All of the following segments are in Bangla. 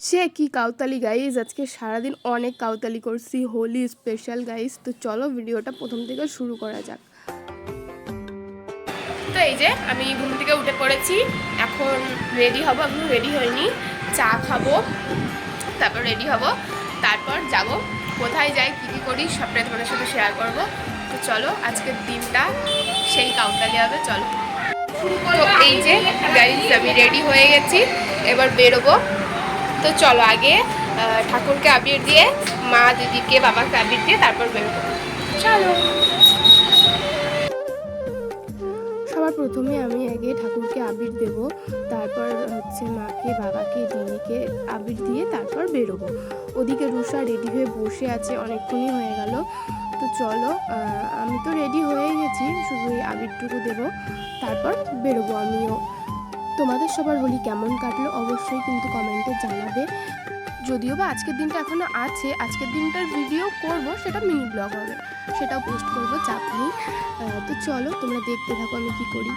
সে কি কাউতালি গাইজ, আজকে সারাদিন অনেক কাউতালি করছি, হোলি স্পেশাল গাইজ। তো চলো ভিডিওটা প্রথম থেকে শুরু করা যাক। তো এই যে আমি ঘুম থেকে উঠে পড়েছি, এখন রেডি হব। এখন রেডি হয়নি, চা খাবো, তারপর রেডি হব, তারপর যাব কোথায় যাই, কী কী করি সবটাই তোমাদের সাথে শেয়ার করব। তো চলো আজকের দিনটা সেই কাউতালি হবে, চলো। তো এই যে গাইজ আমি রেডি হয়ে গেছি, এবার বেরোবো। তো চলো আগে ঠাকুরকে আবির দিয়ে, মা দিদিকে বাবাকে আবির দিয়ে তারপর বেরোবো, চলো। সবার প্রথমে আমি আগে ঠাকুরকে আবির দেব, তারপর হচ্ছে মাকে বাবাকে দিদিকে আবির দিয়ে তারপর বেরোবো। ওদিকে রুষা রেডি হয়ে বসে আছে, অনেকক্ষণই হয়ে গেল। তো চলো, আমি তো রেডি হয়ে গেছি, শুধু এই আবিরটুকু দেবো, তারপর বেরোবো আমিও। তোমাদের সবার হোলি কেমন কাটলো অবশ্যই কিন্তু কমেন্টে জানাবে। যদিও বা আজকের দিনটা এখনও আছে, আজকের দিনটার ভিডিও করব, সেটা মিনি ব্লগ হবে, সেটাও পোস্ট করব, চাপ নেই। তো চলো তোমরা দেখতে থাকো আমি কি করি।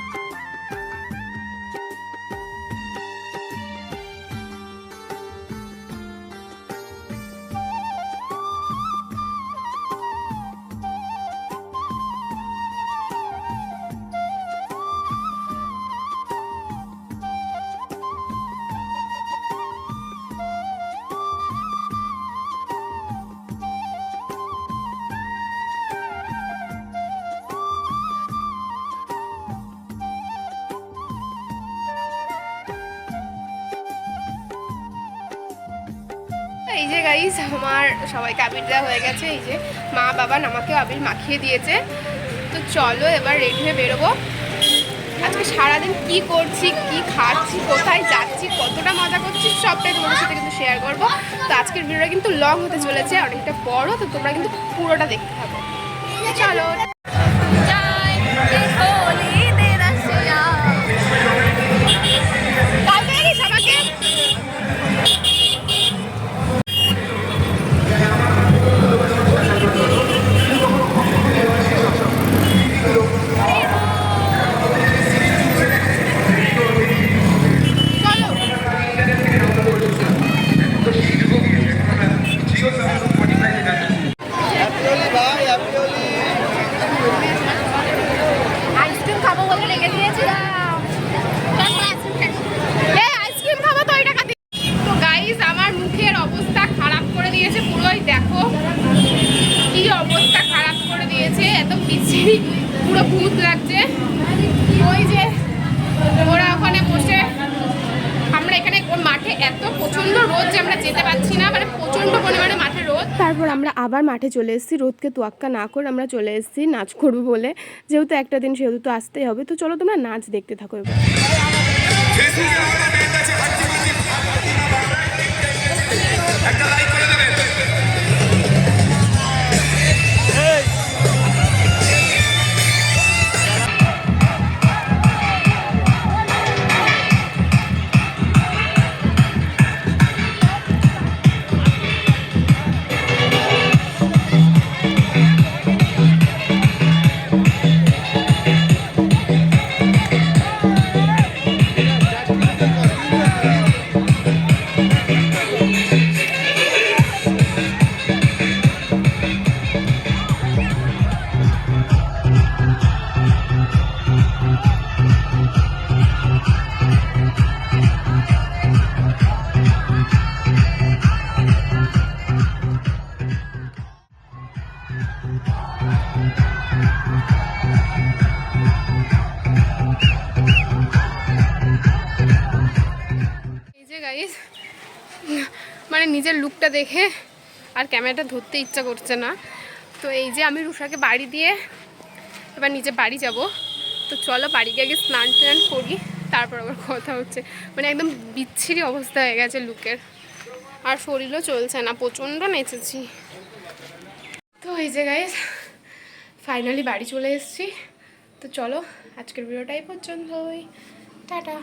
এই যে গাইস আমার সবাইকে আবির দেওয়া হয়ে গেছে, এই যে মা বাবা আমাকেও আবির মাখিয়ে দিয়েছে। তো চলো এবার রেডি হয়ে বেরোবো। আজকে সারাদিন কি করছি, কি খাচ্ছি, কোথায় যাচ্ছি, কতটা মজা করছি সবটাই তোমাদের সাথে কিন্তু শেয়ার করবো। তো আজকের ভিডিওটা কিন্তু লং হতে চলেছে, অনেকটা বড়, তো তোমরা কিন্তু পুরোটা দেখতে থাকো, চলো। আইসক্রিম খাবো বলে রেখে দিয়েছিলাম, আইসক্রিম খাবো তো ওই টাকা দিয়ে। তো গাইস আমার মুখের অবস্থা খারাপ করে দিয়েছে পুরোই, দেখো কি অবস্থা খারাপ করে দিয়েছে, এত পিছিয়ে পুরো ভূত লাগছে। ওই যে ওরা ওখানে বসে, আমরা এখানে মাঠে এত প্রচণ্ড রোদ যে আমরা যেতে পারছি না, মানে প্রচণ্ড পরিমাণে মাঠে রোদ। তারপর আমরা আবার মাঠে চলে এসেছি, রোদকে তোয়াক্কা না করে আমরা চলে এসেছি নাচ করবো বলে, যেহেতু একটা দিন সেহেতু তো আসতেই হবে। তো চলো তোমরা নাচ দেখতে থাকো এবার। মানে নিজের লুকটা দেখে আর ক্যামেরাটা ধরতে ইচ্ছা করছে না। তো এই যে আমি রুষাকে বাড়ি দিয়ে এবার নিজে বাড়ি যাব। তো চলো বাড়ি গিয়ে আগে স্নান টান করি, তারপর আবার কথা হচ্ছে। মানে একদম বিচ্ছিরি অবস্থা হয়ে গেছে লুকের, আর শরীরও চলছে না, প্রচণ্ড নেচেছি। তো এই যে গাইস ফাইনালি বাড়ি চলে এসেছি। তো চলো আজকের ভিডিওটাই পর্যন্তই, টাটা।